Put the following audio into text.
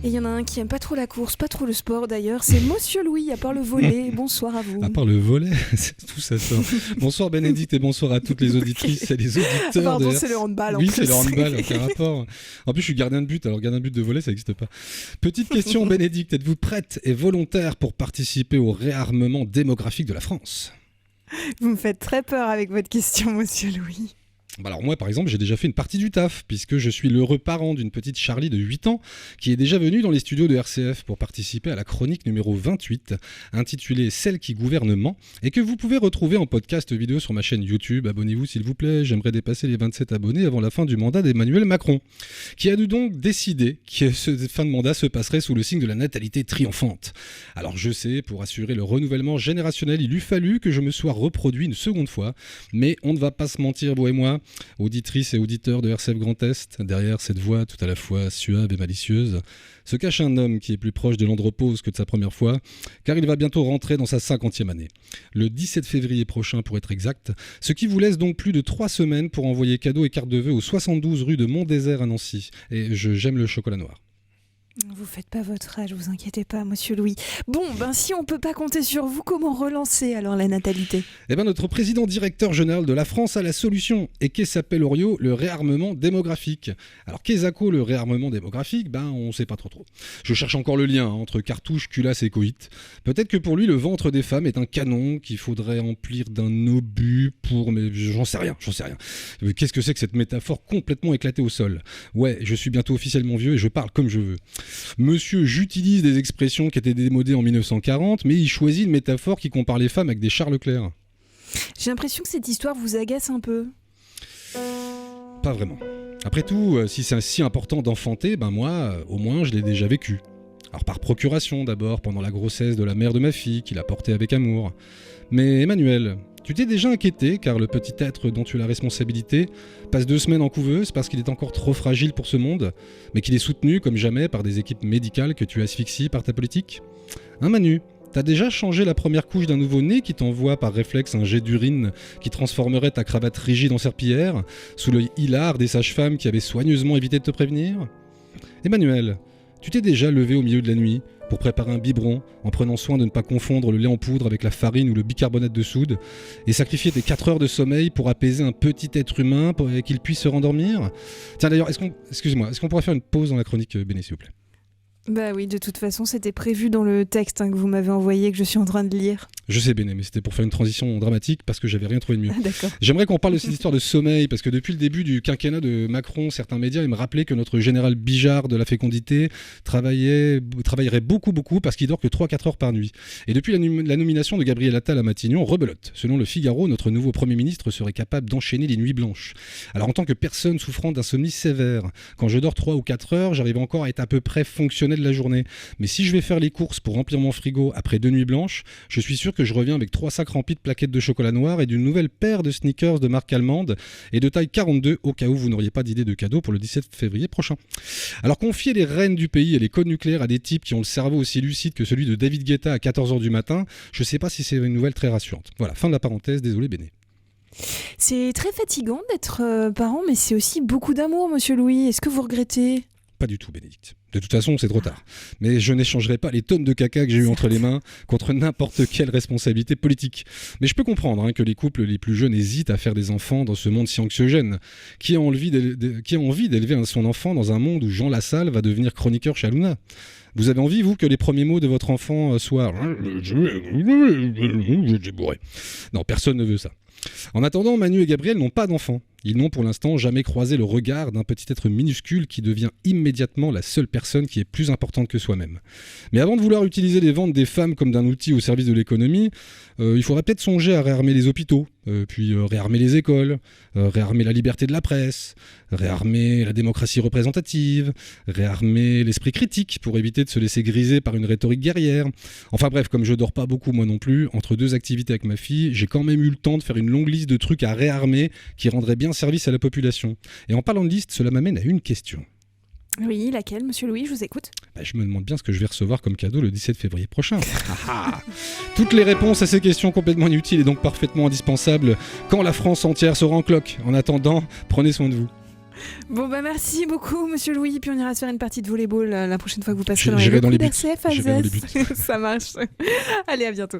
Et il y en a un qui aime pas trop la course, pas trop le sport d'ailleurs, c'est Monsieur Louis, à part le volet. Bonsoir à vous. À part le volet, c'est tout ça sort. Bonsoir Bénédicte et bonsoir à toutes les auditrices et les auditeurs. Pardon, c'est le handball. Oui, c'est le handball, aucun rapport. En plus, je suis gardien de but, alors gardien de but de volet, ça n'existe pas. Petite question, Bénédicte, êtes-vous prête et volontaire pour participer au réarmement démographique de la France ? Vous me faites très peur avec votre question, Monsieur Louis. Alors moi par exemple j'ai déjà fait une partie du taf puisque je suis l'heureux parent d'une petite Charlie de 8 ans qui est déjà venue dans les studios de RCF pour participer à la chronique numéro 28 intitulée Celle qui gouvernement et que vous pouvez retrouver en podcast vidéo sur ma chaîne YouTube. Abonnez-vous s'il vous plaît, j'aimerais dépasser les 27 abonnés avant la fin du mandat d'Emmanuel Macron qui a donc décidé que cette fin de mandat se passerait sous le signe de la natalité triomphante. Alors je sais, pour assurer le renouvellement générationnel il eût fallu que je me sois reproduit une seconde fois, mais on ne va pas se mentir vous et moi, auditrices et auditeurs de RCF Grand Est, derrière cette voix tout à la fois suave et malicieuse, se cache un homme qui est plus proche de l'andropause que de sa première fois, car il va bientôt rentrer dans sa 50e année. Le 17 février prochain pour être exact, ce qui vous laisse donc plus de 3 semaines pour envoyer cadeaux et cartes de vœux au 72 rue de Mont-Désert à Nancy. Et j'aime le chocolat noir. Vous faites pas votre âge, vous inquiétez pas, Monsieur Louis. Bon, si on peut pas compter sur vous, comment relancer alors la natalité ? Eh bien, notre président directeur général de la France a la solution. Et qu'est-ce s'appelle Oriot ? Le réarmement démographique. Alors, qu'est-ce que le réarmement démographique ? On sait pas trop. Je cherche encore le lien entre cartouche, culasse et coït. Peut-être que pour lui, le ventre des femmes est un canon qu'il faudrait emplir d'un obus pour... Mais j'en sais rien. Qu'est-ce que c'est que cette métaphore complètement éclatée au sol ? Ouais, je suis bientôt officiellement vieux et je parle comme je veux. Monsieur, j'utilise des expressions qui étaient démodées en 1940, mais il choisit une métaphore qui compare les femmes avec des Charles Leclerc. J'ai l'impression que cette histoire vous agace un peu. Pas vraiment. Après tout, si c'est si important d'enfanter, moi, au moins, je l'ai déjà vécu. Alors par procuration d'abord, pendant la grossesse de la mère de ma fille, qui l'a portée avec amour. Mais Emmanuel, tu t'es déjà inquiété car le petit être dont tu as la responsabilité passe 2 semaines en couveuse parce qu'il est encore trop fragile pour ce monde, mais qu'il est soutenu comme jamais par des équipes médicales que tu asphyxies par ta politique ? Manu, t'as déjà changé la première couche d'un nouveau-né qui t'envoie par réflexe un jet d'urine qui transformerait ta cravate rigide en serpillière, sous l'œil hilar des sages-femmes qui avaient soigneusement évité de te prévenir ? Emmanuel, tu t'es déjà levé au milieu de la nuit pour préparer un biberon en prenant soin de ne pas confondre le lait en poudre avec la farine ou le bicarbonate de soude et sacrifier tes 4 heures de sommeil pour apaiser un petit être humain pour qu'il puisse se rendormir ? Tiens d'ailleurs, est-ce qu'on pourrait faire une pause dans la chronique, Béné, s'il vous plaît ? Oui, de toute façon, c'était prévu dans le texte que vous m'avez envoyé, que je suis en train de lire. Je sais, Béné, mais c'était pour faire une transition dramatique parce que j'avais rien trouvé de mieux. Ah, d'accord. J'aimerais qu'on parle de cette histoire de sommeil parce que depuis le début du quinquennat de Macron, certains médias me rappelaient que notre général Bijard de la fécondité travaillerait beaucoup parce qu'il dort que 3-4 heures par nuit. Et depuis la nomination de Gabriel Attal à Matignon, rebelote. Selon le Figaro, notre nouveau Premier ministre serait capable d'enchaîner les nuits blanches. Alors en tant que personne souffrant d'insomnie sévère, quand je dors 3 ou 4 heures, j'arrive encore à être à peu près fonctionnel la journée. Mais si je vais faire les courses pour remplir mon frigo après 2 nuits blanches, je suis sûr que je reviens avec 3 sacs remplis de plaquettes de chocolat noir et d'une nouvelle paire de sneakers de marque allemande et de taille 42 au cas où vous n'auriez pas d'idée de cadeau pour le 17 février prochain. Alors confier les rênes du pays et les codes nucléaires à des types qui ont le cerveau aussi lucide que celui de David Guetta à 14h du matin, je sais pas si c'est une nouvelle très rassurante. Voilà, fin de la parenthèse, désolé Béné. C'est très fatigant d'être parent, mais c'est aussi beaucoup d'amour, Monsieur Louis. Est-ce que vous regrettez ? Pas du tout, Bénédicte. De toute façon, c'est trop tard. Mais je n'échangerai pas les tonnes de caca que j'ai eu entre les mains contre n'importe quelle responsabilité politique. Mais je peux comprendre que les couples les plus jeunes hésitent à faire des enfants dans ce monde si anxiogène. Qui a envie d'élever son enfant dans un monde où Jean Lassalle va devenir chroniqueur chez Halouna ? Vous avez envie, vous, que les premiers mots de votre enfant soient « j'ai bourré ». Non, personne ne veut ça. En attendant, Manu et Gabriel n'ont pas d'enfants. Ils n'ont pour l'instant jamais croisé le regard d'un petit être minuscule qui devient immédiatement la seule personne qui est plus importante que soi-même. Mais avant de vouloir utiliser les ventes des femmes comme d'un outil au service de l'économie, il faudrait peut-être songer à réarmer les hôpitaux, puis réarmer les écoles, réarmer la liberté de la presse, réarmer la démocratie représentative, réarmer l'esprit critique pour éviter de se laisser griser par une rhétorique guerrière. Enfin bref, comme je dors pas beaucoup moi non plus, entre 2 activités avec ma fille, j'ai quand même eu le temps de faire une longue liste de trucs à réarmer qui rendraient bien service à la population. Et en parlant de liste, cela m'amène à une question. Oui, laquelle, Monsieur Louis ? Je vous écoute. Je me demande bien ce que je vais recevoir comme cadeau le 17 février prochain. Toutes les réponses à ces questions complètement inutiles et donc parfaitement indispensables quand la France entière sera en cloque. En attendant, prenez soin de vous. Bon, bah merci beaucoup, monsieur Louis. Puis on ira se faire une partie de volleyball la prochaine fois que vous passerez J'irai dans dans les les locaux buts. d'RCF à J'irai dans les Zès. Ça marche. Allez, à bientôt.